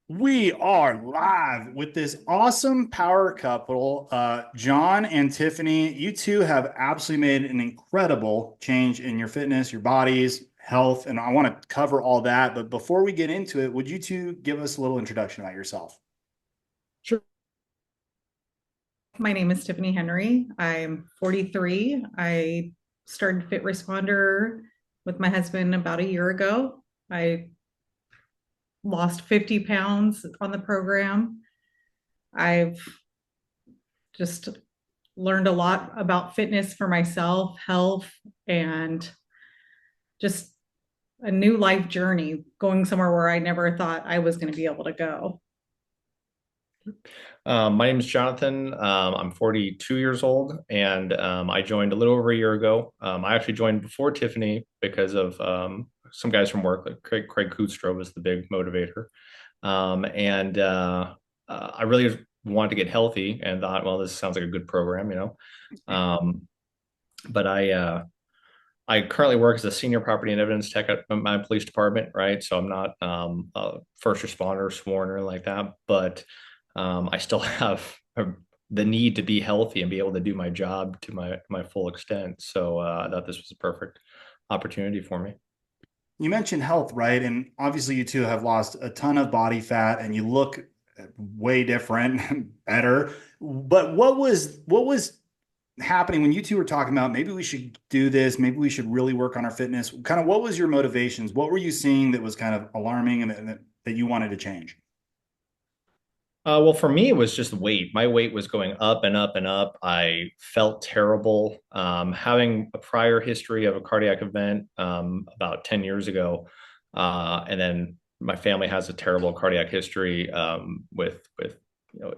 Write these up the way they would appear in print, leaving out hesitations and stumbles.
We are live with this awesome power couple, John and Tiffany. You two have absolutely made an incredible change in your fitness, your bodies, health, and I want to cover all that. But before we get into it, would you two give us a little introduction about yourself? Sure. My name is Tiffany Henry. I'm 43. I started Fit Responder with my husband about a year ago. I lost 50 pounds on the program. I've just learned a lot about fitness for myself, health, and just a new life journey, going somewhere where I never thought I was going to be able to go. My name is Jonathan. I'm 42 years old, and I joined a little over a year ago. I actually joined before Tiffany because of some guys from work, like Craig Koostra was the big motivator. I really wanted to get healthy and thought, well, this sounds like a good program, you know. But I currently work as a senior property and evidence tech at my police department, right? So I'm not a first responder sworn or like that, but I still have the need to be healthy and be able to do my job to my full extent. So I thought this was a perfect opportunity for me. You mentioned health, right? And obviously, you two have lost a ton of body fat, and you look way different, better. But what was happening when you two were talking about maybe we should do this, maybe we should really work on our fitness? Kind of what was your motivations? What were you seeing that was kind of alarming and that you wanted to change? Well, for me, it was just weight. My weight was going up and up and up. I felt terrible. Having a prior history of a cardiac event about 10 years ago, and then my family has a terrible cardiac history with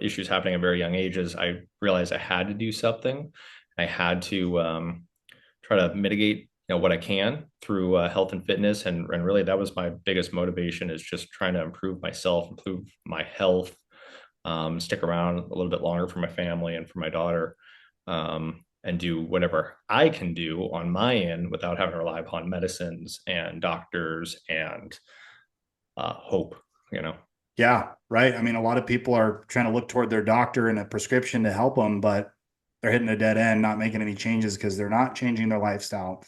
issues happening at very young ages. I realized I had to do something. I had to try to mitigate what I can through health and fitness, and really that was my biggest motivation is just trying to improve myself, improve my health, stick around a little bit longer for my family and for my daughter, and do whatever I can do on my end without having to rely upon medicines and doctors and hope, you know. Yeah, right. I mean, a lot of people are trying to look toward their doctor and a prescription to help them, but they're hitting a dead end, not making any changes because they're not changing their lifestyle.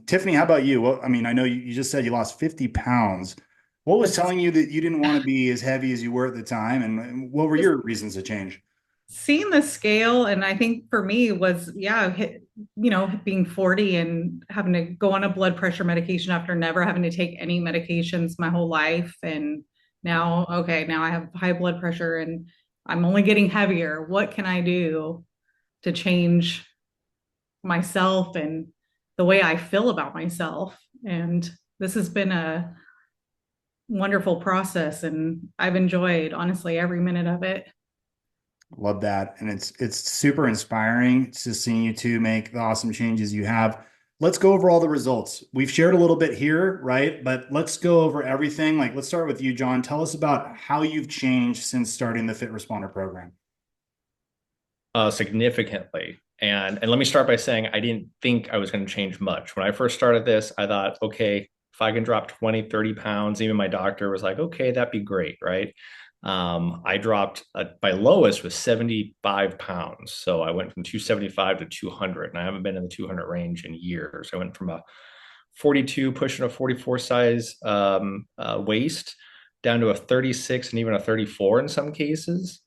Tiffany, how about you? Well, I mean, I know you just said you lost 50 pounds. What was Just telling you that you didn't want to be as heavy as you were at the time? And what were just your reasons to change? seeing the scale, and I think for me was, yeah, being 40 and having to go on a blood pressure medication after never having to take any medications my whole life. And now, okay, now I have high blood pressure and I'm only getting heavier. What can I do to change myself and the way I feel about myself? And this has been a wonderful process, and I've enjoyed honestly every minute of it. Love that. And it's super inspiring to seeing you two make the awesome changes you have. Let's go over all the results. We've shared a little bit here, right? But let's go over everything. Like, let's start with you, John. Tell us about how you've changed since starting the Fit Responder program. Significantly. And let me start by saying I didn't think I was going to change much. When I first started this, I thought, okay, if I can drop 20, 30 pounds, even my doctor was like, okay, that'd be great, right? I dropped my lowest was 75 pounds. So I went from 275 to 200, and I haven't been in the 200 range in years. I went from a 42 pushing a 44 size waist down to a 36 and even a 34 in some cases.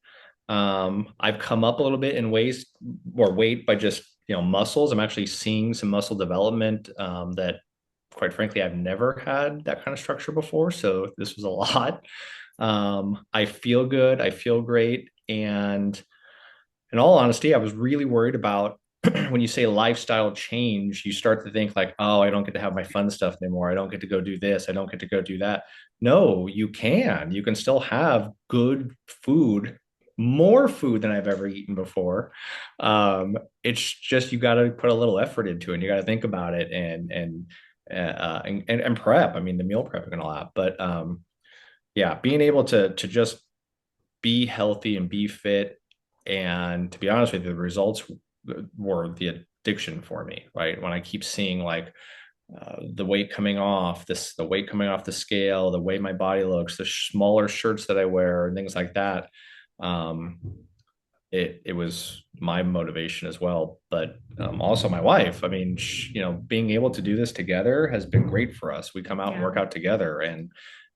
I've come up a little bit in waist or weight by just muscles. I'm actually seeing some muscle development that, quite frankly, I've never had that kind of structure before. So this was a lot. I feel good. I feel great. And in all honesty, I was really worried about when you say lifestyle change, you start to think like, oh, I don't get to have my fun stuff anymore. I don't get to go do this. I don't get to go do that. No, you can. You can still have good food, more food than I've ever eaten before. It's just you got to put a little effort into it. And you got to think about it and prep. I mean, the meal prepping and all that. But yeah, being able to just be healthy and be fit. And to be honest with you, the results were the addiction for me, right? When I keep seeing like the weight coming off the weight coming off the scale, the way my body looks, the smaller shirts that I wear, and things like that. Um, it was my motivation as well, but also my wife. I mean, being able to do this together has been great for us. We come out and Yeah. work out together, and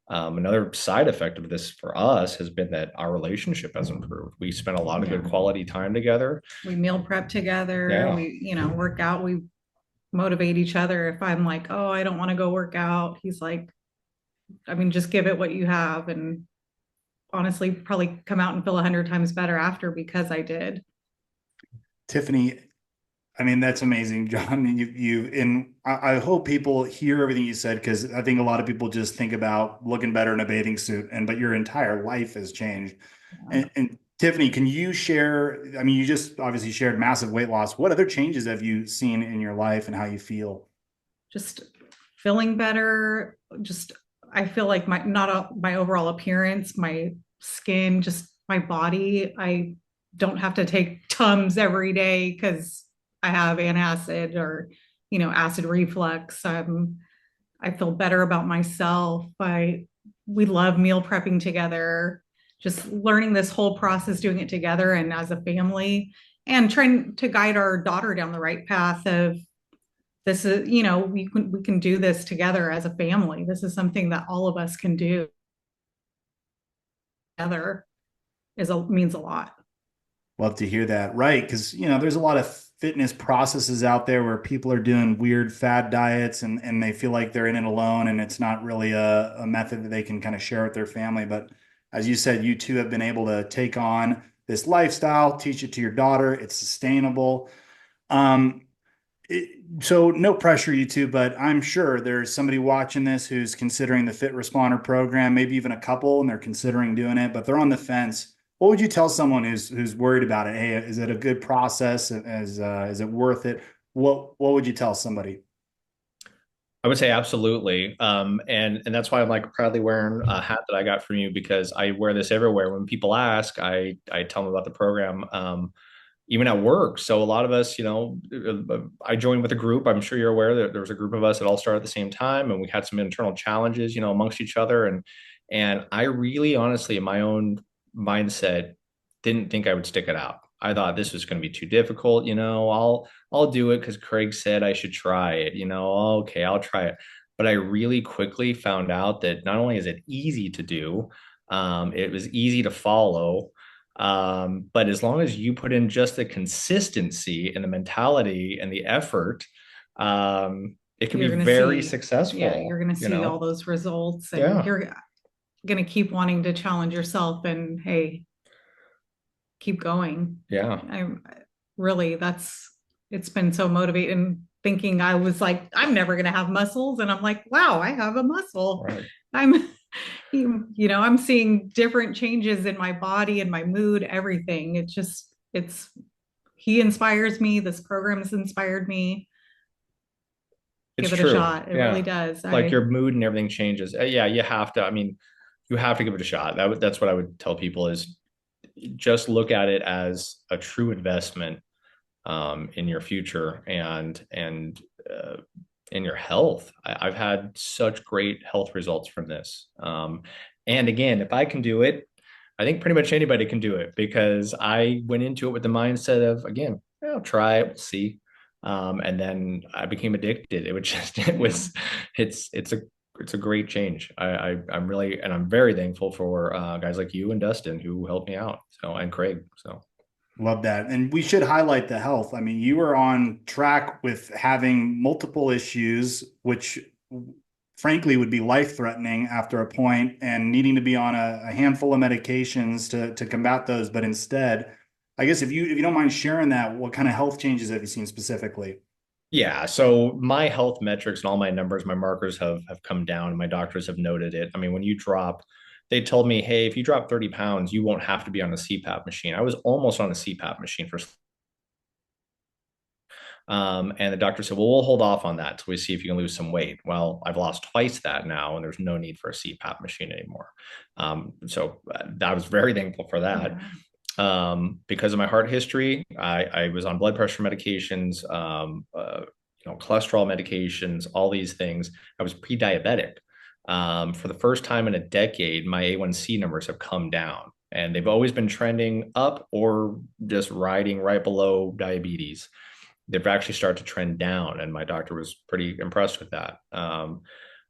another side effect of this for us has been that our relationship has improved. We spent a lot of good Yeah. quality time together. We meal prep together. Yeah. We, work out. We motivate each other. If I'm like, oh, I don't want to go work out, he's like, I mean, just give it what you have. And honestly, probably come out and feel 100 times better after because I did. Tiffany, I mean, that's amazing, John. And I hope people hear everything you said, because I think a lot of people just think about looking better in a bathing suit, but your entire life has changed. Yeah. And Tiffany, can you share? I mean, you just obviously shared massive weight loss. What other changes have you seen in your life and how you feel? Just feeling better. Just, I feel like my overall appearance, my skin, just my body. I don't have to take Tums every day because I have antacid or, acid reflux. I feel better about myself. We love meal prepping together, just learning this whole process, doing it together and as a family, and trying to guide our daughter down the right path of this is, we can do this together as a family. This is something that all of us can do together means a lot. Love to hear that. Right. Because, there's a lot of fitness processes out there where people are doing weird fad diets, and they feel like they're in it alone, and it's not really a method that they can kind of share with their family. But as you said, you two have been able to take on this lifestyle, teach it to your daughter. It's sustainable. Um, so no pressure, you two, but I'm sure there's somebody watching this who's considering the Fit Responder program, maybe even a couple, and they're considering doing it, but they're on the fence. What would you tell someone who's worried about it? Hey, is it a good process? Is it worth it? What would you tell somebody? I would say absolutely. And that's why I'm like proudly wearing a hat that I got from you, because I wear this everywhere. When people ask, I tell them about the program, even at work. So a lot of us, I joined with a group. I'm sure you're aware that there was a group of us that all started at the same time, and we had some internal challenges, amongst each other. And I really honestly, in my own mindset, didn't think I would stick it out. I thought this was going to be too difficult. I'll do it because Craig said I should try it. Okay, I'll try it. But I really quickly found out that not only is it easy to do, it was easy to follow. But as long as you put in just the consistency and the mentality and the effort, it can be You're going to very see, yeah, successful, you're going to see all those results, and Yeah. you're going to keep wanting to challenge yourself and, hey, keep going. Yeah. I'm really, it's been so motivating thinking I was like, I'm never going to have muscles. And I'm like, wow, I have a muscle. Right. I'm, I'm seeing different changes in my body and my mood, everything. He inspires me. This program has inspired me. It's Give it a true. shot. It really Yeah. does. Like your mood and everything changes. Yeah, you have to. I mean, you have to give it a shot. That's what I would tell people is just look at it as a true investment in your future and in your health. I've had such great health results from this. And again, if I can do it, I think pretty much anybody can do it, because I went into it with the mindset of, again, I'll try it, we'll see. And then I became addicted. It's a great change. I'm really, and I'm very thankful for guys like you and Dustin who helped me out. So, and Craig. So Love that. And we should highlight the health. I mean, you were on track with having multiple issues, which frankly would be life-threatening after a point, and needing to be on a handful of medications to combat those. But instead, I guess if you don't mind sharing that, what kind of health changes have you seen specifically? yeah, so my health metrics and all my numbers, my markers have come down, and my doctors have noted it. I mean, when you drop, they told me, hey, if you drop 30 pounds, you won't have to be on a CPAP machine. I was almost on a CPAP machine for, and the doctor said, well, we'll hold off on that until we see if you can lose some weight. Well, I've lost twice that now, and there's no need for a CPAP machine anymore. So I was very thankful for that. Yeah. Because of my heart history, I was on blood pressure medications. cholesterol medications, all these things. I was pre-diabetic. For the first time in a decade, my A1C numbers have come down, and they've always been trending up or just riding right below diabetes. They've actually started to trend down, and my doctor was pretty impressed with that.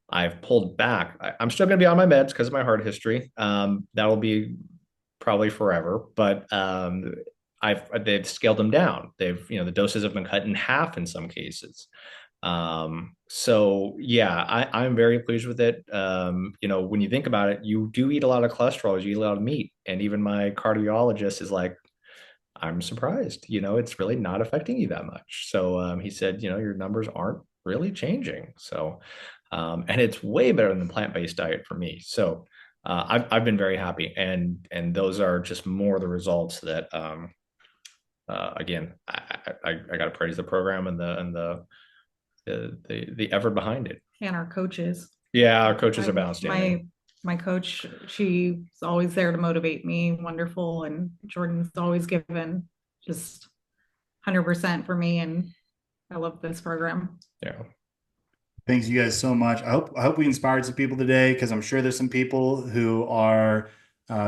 I've pulled back. I'm still going to be on my meds because of my heart history. That'll be probably forever, but they've scaled them down. The doses have been cut in half in some cases. So yeah, I'm very pleased with it. When you think about it, you do eat a lot of cholesterol, you eat a lot of meat, and even my cardiologist is like, I'm surprised. It's really not affecting you that much. So he said, your numbers aren't really changing. So, and it's way better than the plant-based diet for me. So I've been very happy, and those are just more the results that again, I got to praise the program and the effort behind it. And our coaches. Yeah, our coaches are outstanding. My coach, she's always there to motivate me. Wonderful. And Jordan's always given just 100% for me. And I love this program. Yeah. Thanks you guys so much. I hope we inspired some people today, because I'm sure there's some people who are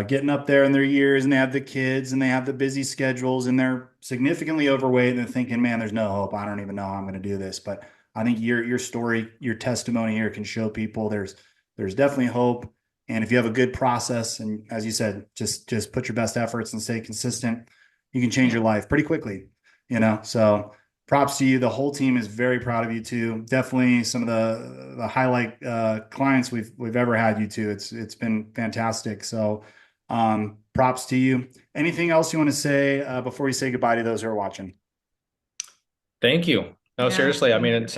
getting up there in their years, and they have the kids and they have the busy schedules and they're significantly overweight, and they're thinking, man, there's no hope. I don't even know how I'm going to do this. But I think your story, your testimony here can show people there's definitely hope. And if you have a good process, and as you said, just put your best efforts and stay consistent, you can change your life pretty quickly, So props to you. The whole team is very proud of you too. Definitely some of the highlight clients we've ever had, you two. It's been fantastic. So props to you. Anything else you want to say before we say goodbye to those who are watching? Thank you. No, Yeah, seriously. I mean, it's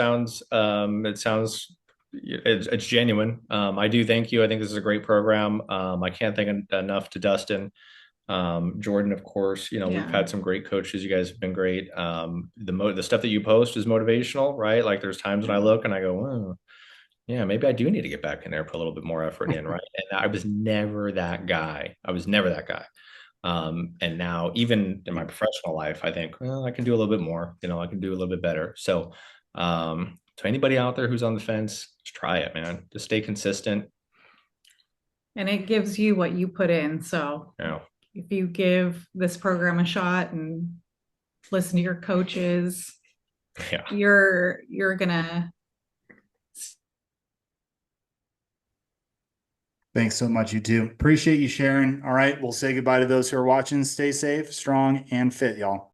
genuine. I do thank you. I think this is a great program. I can't thank enough to Dustin. Jordan, of course, we've had some great coaches. You guys have been great. The stuff that you post is motivational, right? Like there's times when I look and I go, oh, yeah, maybe I do need to get back in there, put a little bit more effort in, right? And I was never that guy. I was never that guy. And now even in my professional life, I think, well, I can do a little bit more, I can do a little bit better. So, to anybody out there who's on the fence, just try it, man. Just stay consistent. and it gives you what you put in. So if you give this program a shot and listen to your coaches, Yeah. you're gonna. Thanks so much, you two. Appreciate you sharing. All right, we'll say goodbye to those who are watching. Stay safe, strong, and fit, y'all.